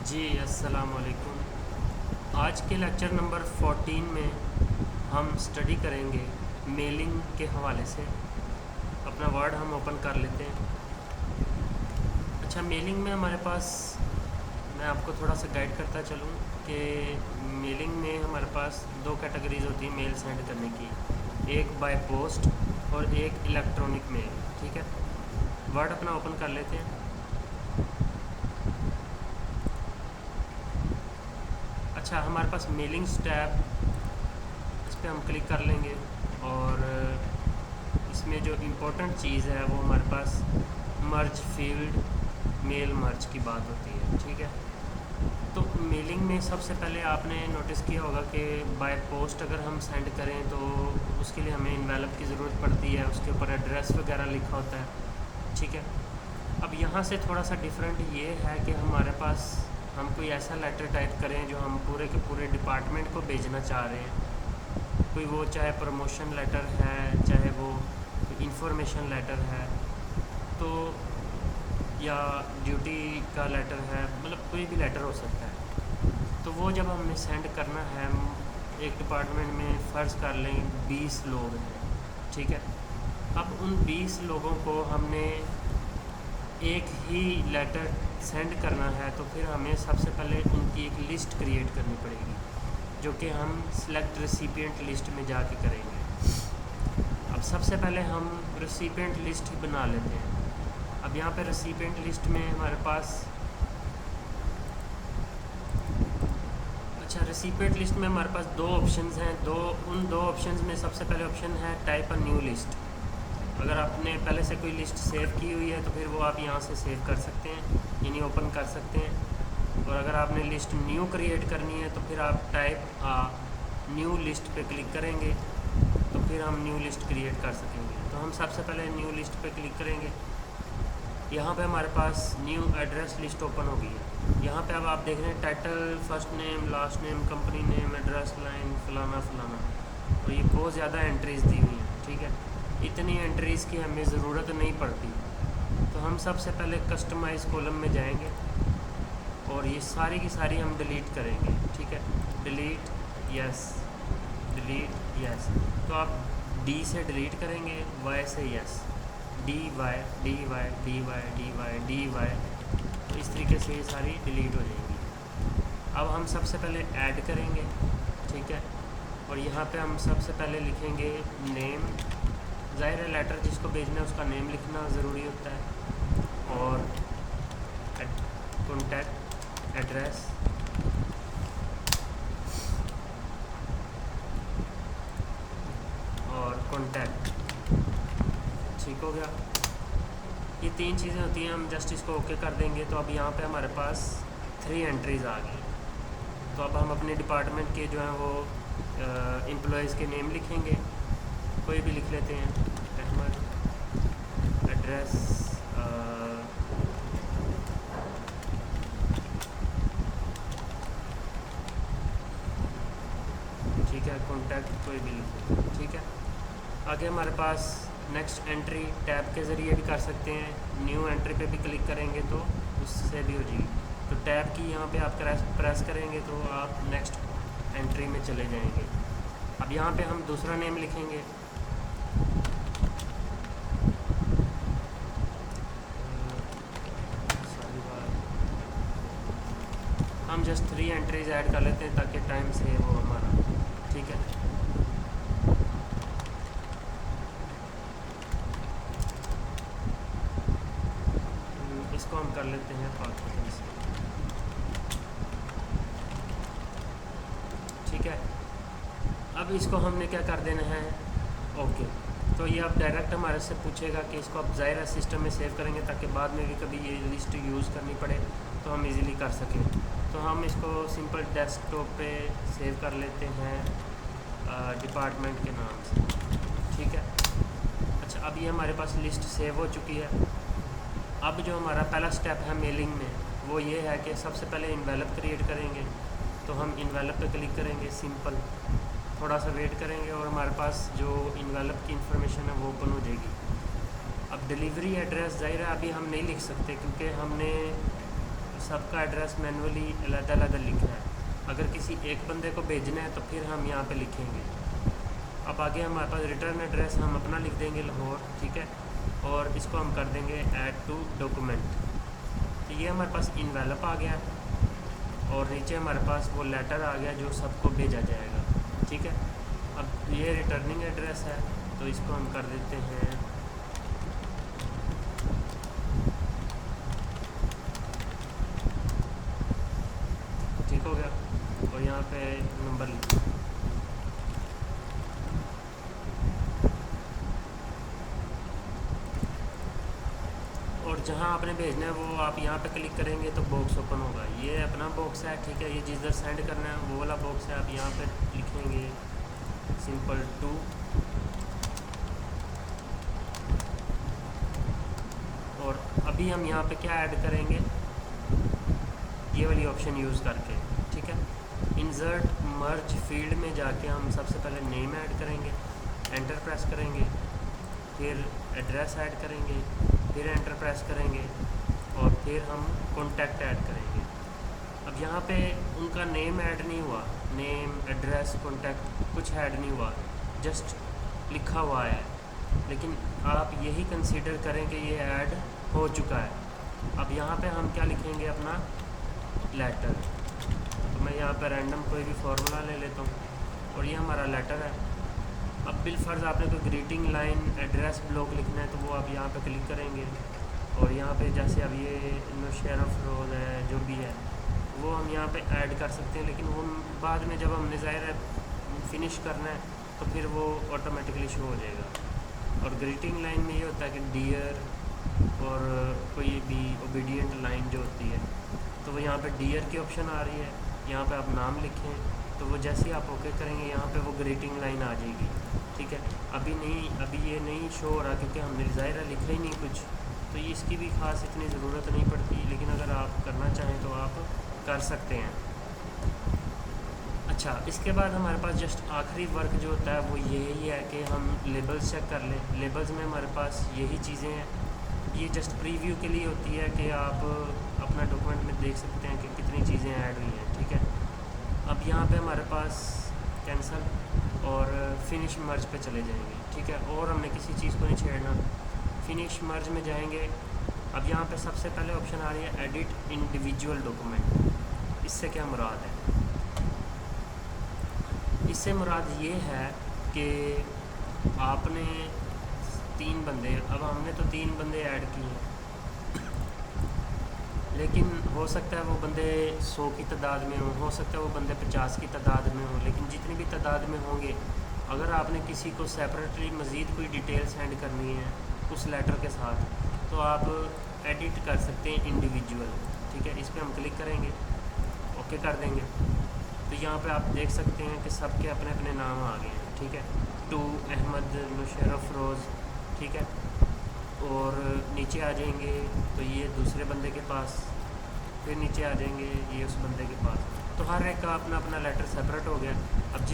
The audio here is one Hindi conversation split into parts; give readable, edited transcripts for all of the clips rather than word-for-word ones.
जी अस्सलाम वालेकुम। आज के लेक्चर नंबर 14 में हम स्टडी करेंगे मेलिंग के हवाले से। अपना वर्ड हम ओपन कर लेते हैं। अच्छा, मेलिंग में हमारे पास, मैं आपको थोड़ा सा गाइड करता चलूँ कि मेलिंग में हमारे पास दो कैटेगरीज होती हैं मेल सेंड करने की, एक बाय पोस्ट और एक इलेक्ट्रॉनिक मेल। ठीक है, वर्ड अपना ओपन कर लेते हैं। अच्छा, हमारे पास मेलिंग्स टैब, इस पर हम क्लिक कर लेंगे और इसमें जो इम्पोर्टेंट चीज़ है वो हमारे पास मर्ज फील्ड मेल मर्ज की बात होती है। ठीक है, तो मेलिंग में सबसे पहले आपने नोटिस किया होगा कि बाय पोस्ट अगर हम सेंड करें तो उसके लिए हमें इन्वेलप की ज़रूरत पड़ती है, उसके ऊपर एड्रेस वगैरह लिखा होता है। ठीक है, अब यहाँ से थोड़ा सा डिफरेंट ये है कि हमारे पास हम कोई ऐसा लेटर टाइप करें जो हम पूरे के पूरे डिपार्टमेंट को भेजना चाह रहे हैं। कोई वो चाहे प्रमोशन लेटर है, चाहे वो इंफॉर्मेशन लेटर है, तो या ड्यूटी का लेटर है, मतलब कोई भी लेटर हो सकता है। तो वो जब हमें सेंड करना है, एक डिपार्टमेंट में फ़र्ज़ कर लें 20 लोग हैं। ठीक है, अब उन 20 लोगों को हमने एक ही लेटर सेंड करना है, तो फिर हमें सबसे पहले उनकी एक लिस्ट क्रिएट करनी पड़ेगी, जो कि हम सिलेक्ट रेसिपिएंट लिस्ट में जाके करेंगे। अब सबसे पहले हम रेसिपिएंट लिस्ट ही बना लेते हैं। अब यहाँ पे रेसिपिएंट लिस्ट में हमारे पास, अच्छा, रेसिपिएंट लिस्ट में हमारे पास दो ऑप्शंस हैं। उन दो ऑप्शंस में सबसे पहले ऑप्शन है टाइप अ न्यू लिस्ट। अगर आपने पहले से कोई लिस्ट सेव की हुई है तो फिर वो आप यहाँ से सेव कर सकते हैं, यानी ओपन कर सकते हैं। और अगर आपने लिस्ट न्यू क्रिएट करनी है तो फिर आप टाइप न्यू लिस्ट पे क्लिक करेंगे, तो फिर हम न्यू लिस्ट क्रिएट कर सकेंगे। तो हम सबसे पहले न्यू लिस्ट पे क्लिक करेंगे। यहाँ पे हमारे पास न्यू एड्रेस लिस्ट ओपन होगी है। यहाँ पे अब आप देख रहे हैं title, first name, last name, company name, address line, फलाना फलाना, और ये बहुत ज़्यादा एंट्रीज़ दी हुई हैं। ठीक है, इतनी एंट्रीज़ की हमें ज़रूरत नहीं पड़ती। तो हम सबसे पहले कस्टमाइज़ कॉलम में जाएंगे और ये सारी की सारी हम डिलीट करेंगे। ठीक है, डिलीट यस, डिलीट यस। तो आप डी से डिलीट करेंगे, वाई से yes, D Y D Y D Y D Y D Y, तो इस तरीके से ये सारी डिलीट हो जाएंगी। अब हम सबसे पहले ऐड करेंगे। ठीक है, और यहाँ पे हम सबसे पहले लिखेंगे नेम। ज़ाहिर है लेटर जिसको भेजना है उसका नेम लिखना ज़रूरी होता है, और कॉन्टैक्ट एड्रेस, और कॉन्टैक्ट। ठीक हो गया, ये तीन चीज़ें होती हैं। हम जस्ट इसको ओके कर देंगे तो अब यहाँ पे हमारे पास 3 एंट्रीज़ आ गई। तो अब हम अपने डिपार्टमेंट के जो हैं वो एम्प्लॉयज़ के नेम लिखेंगे, कोई भी लिख लेते हैं, अहमद, एड्रेस, ठीक है, कॉन्टैक्ट कोई भी लिख लेते हैं। ठीक है, आगे हमारे पास नेक्स्ट एंट्री टैब के ज़रिए भी कर सकते हैं। न्यू एंट्री पे भी क्लिक करेंगे तो उससे भी हो जाएगी। तो टैब की यहाँ पे आप प्रेस करेंगे तो आप नेक्स्ट एंट्री में चले जाएंगे। अब यहाँ पे हम दूसरा नेम लिखेंगे, हम जस्ट 3 एंट्रीज ऐड कर लेते हैं ताकि टाइम से वो हमारा। ठीक है, इसको हम कर लेते हैं 5 से। ठीक है, अब इसको हमने क्या कर देना है, ओके। तो ये अब डायरेक्ट हमारे से पूछेगा कि इसको आप ज़ाहिर सिस्टम में सेव करेंगे ताकि बाद में भी कभी ये लिस्ट यूज़ करनी पड़े तो हम इजीली कर सकें। तो हम इसको सिंपल डेस्कटॉप पे सेव कर लेते हैं डिपार्टमेंट के नाम से। ठीक है, अच्छा, अब ये हमारे पास लिस्ट सेव हो चुकी है। अब जो हमारा पहला स्टेप है मेलिंग में वो ये है कि सबसे पहले इन्वेलप क्रिएट करेंगे। तो हम इन्वेलप पे क्लिक करेंगे, सिंपल, थोड़ा सा वेट करेंगे और हमारे पास जो इन्वेलप की इंफॉर्मेशन है वो ओपन हो जाएगी। अब डिलीवरी एड्रेस ज़ाहिर है अभी हम नहीं लिख सकते क्योंकि हमने सबका एड्रेस मैनुअली अलग लिखना है। अगर किसी एक बंदे को भेजना है तो फिर हम यहाँ पे लिखेंगे। अब आगे हमारे पास रिटर्न एड्रेस हम अपना लिख देंगे लाहौर, ठीक है, और इसको हम कर देंगे ऐड टू डॉक्यूमेंट। तो ये हमारे पास इनवेलप आ गया और नीचे हमारे पास वो लेटर आ गया जो सबको भेजा जाएगा, ठीक है। अब ये रिटर्निंग एड्रेस है तो इसको हम कर देते हैं ठीक हो गया, और यहाँ पे नंबर लिखो। और जहाँ आपने भेजना है वो आप यहाँ पे क्लिक करेंगे तो बॉक्स ओपन होगा। ये अपना बॉक्स है, ठीक है, ये जिधर सेंड करना है वो वाला बॉक्स है। आप यहाँ पे लिखेंगे सिंपल टू, और अभी हम यहाँ पे क्या ऐड करेंगे, ये वाली ऑप्शन यूज़ करके, ठीक है। इंसर्ट मर्ज फील्ड में जाके हम सबसे पहले नेम ऐड करेंगे, एंटर प्रेस करेंगे, फिर एड्रेस ऐड करेंगे, फिर एंटर प्रेस करेंगे, और फिर हम कॉन्टैक्ट ऐड करेंगे। अब यहाँ पे उनका नेम ऐड नहीं हुआ, नेम एड्रेस कॉन्टैक्ट कुछ ऐड नहीं हुआ, जस्ट लिखा हुआ है, लेकिन आप यही कंसीडर करें कि ये ऐड हो चुका है। अब यहाँ पे हम क्या लिखेंगे, अपना लेटर। तो मैं यहाँ पे रैंडम कोई भी फार्मूला ले लेता हूँ और ये हमारा लेटर है। अब बिलफर्ज आपने कोई ग्रीटिंग लाइन एड्रेस ब्लॉक लिखना है तो वो आप यहाँ पे क्लिक करेंगे, और यहाँ पे जैसे अब ये मुशर्रफ रोज़ है जो भी है वो हम यहाँ पे ऐड कर सकते हैं, लेकिन वो बाद में जब हमने ज़ाहिर है फिनिश करना है तो फिर वो ऑटोमेटिकली शो हो जाएगा। और ग्रीटिंग लाइन में ये होता है कि डियर और कोई भी ओबीडियंट लाइन जो होती है तो वो यहाँ पे डियर की ऑप्शन आ रही है, यहाँ पे आप नाम लिखें तो वो जैसे ही आप ओके करेंगे यहाँ पे वो ग्रीटिंग लाइन आ जाएगी, ठीक है। अभी ये नहीं शो हो रहा क्योंकि हमने ज़ाहिर लिखा ही नहीं कुछ, तो ये इसकी भी ख़ास इतनी ज़रूरत नहीं पड़ती, लेकिन अगर आप करना चाहें तो आप कर सकते हैं। अच्छा, इसके बाद हमारे पास जस्ट आखिरी वर्क जो होता है वो यही है कि हम लेबल्स चेक कर लें। लेबल्स में हमारे पास यही चीज़ें हैं, ये जस्ट प्रीव्यू के लिए होती है कि आप अपना डॉक्यूमेंट में देख सकते हैं कि कितनी चीज़ें ऐड हुई हैं, ठीक है। अब यहाँ पे हमारे पास कैंसल और फिनिश मर्ज पे चले जाएंगे, ठीक है, और हमने किसी चीज़ को नहीं छेड़ना। फिनिश मर्ज में जाएंगे। अब यहाँ पे सबसे पहले ऑप्शन आ रही है एडिट इंडिविजुअल डॉक्यूमेंट। इससे क्या मुराद है, इससे मुराद ये है कि आपने 3 बंदे, अब हमने तो 3 बंदे ऐड किए, लेकिन हो सकता है वो बंदे 100 की तादाद में हो सकता है वो बंदे 50 की तादाद में हो, लेकिन जितनी भी तादाद में होंगे, अगर आपने किसी को सेपरेटली मज़ीद कोई डिटेल सेंड करनी है उस लेटर के साथ तो आप एडिट कर सकते हैं इंडिविजुअल, ठीक है। इस पर हम क्लिक करेंगे, ओके कर देंगे, तो यहाँ पे आप देख सकते हैं कि सबके अपने अपने नाम आ गए हैं, ठीक है। टू अहमद मुशर्रफ रोज़, ठीक है, और नीचे आ जाएंगे तो ये दूसरे बंदे के पास, फिर नीचे आ जाएंगे ये उस बंदे के पास, तो हर एक का अपना अपना लेटर सेपरेट हो गया। अब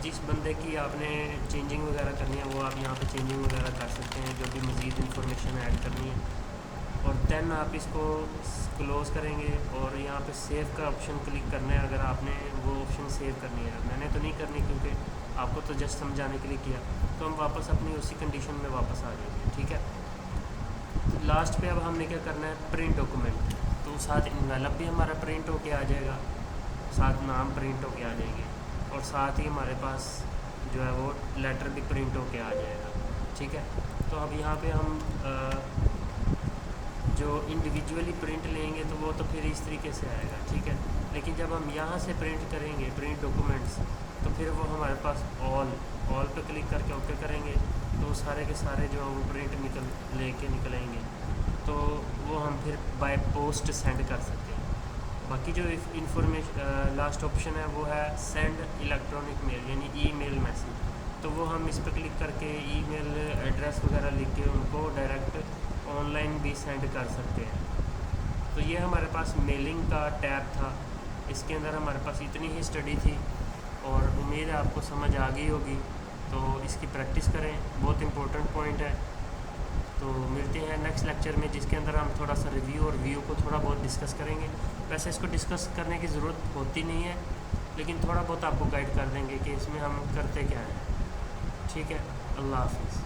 जिस बंदे की आपने चेंजिंग वगैरह करनी है वो आप यहाँ पे चेंजिंग वगैरह कर सकते हैं, जो भी मज़ीद इंफॉर्मेशन ऐड करनी है, और दैन आप इसको क्लोज़ करेंगे और यहाँ पे सेव का ऑप्शन क्लिक करना है अगर आपने वो ऑप्शन सेव करनी है। मैंने तो नहीं करनी क्योंकि आपको तो जस्ट समझाने के लिए किया, तो हम वापस अपनी उसी कंडीशन में वापस आ जाएंगे, ठीक है। तो लास्ट पे अब हमने क्या करना है, प्रिंट डॉक्यूमेंट, तो साथ इनवेलप भी हमारा प्रिंट होके आ जाएगा, साथ नाम प्रिंट होके आ जाएंगे, और साथ ही हमारे पास जो है वो लेटर भी प्रिंट होके आ जाएगा, ठीक है। तो अब यहाँ पे हम जो इंडिविजुअली प्रिंट लेंगे तो वो तो फिर इस तरीके से आएगा, ठीक है, लेकिन जब हम यहाँ से प्रिंट करेंगे प्रिंट डॉक्यूमेंट्स तो फिर वो हमारे पास ऑल पे क्लिक करके ओके करेंगे तो सारे के सारे जो हैं वो प्रिंट लेके निकलेंगे, तो वो हम फिर बाय पोस्ट सेंड कर सकते हैं। बाकी जो इंफॉर्मेशन लास्ट ऑप्शन है वो है सेंड इलेक्ट्रॉनिक मेल, यानी ईमेल मैसेज, तो वो हम इस पर क्लिक करके ईमेल एड्रेस वगैरह लिख के उनको डायरेक्ट ऑनलाइन भी सेंड कर सकते हैं। तो ये हमारे पास मेलिंग का टैब था, इसके अंदर हमारे पास इतनी ही स्टडी थी और उम्मीद है आपको समझ आ गई होगी, तो इसकी प्रैक्टिस करें, बहुत इम्पोर्टेंट पॉइंट है। तो मिलते हैं नेक्स्ट लेक्चर में, जिसके अंदर हम थोड़ा सा रिव्यू और व्यू को थोड़ा बहुत डिस्कस करेंगे। वैसे इसको डिस्कस करने की ज़रूरत होती नहीं है, लेकिन थोड़ा बहुत आपको गाइड कर देंगे कि इसमें हम करते क्या हैं। ठीक है, अल्लाह हाफिज़।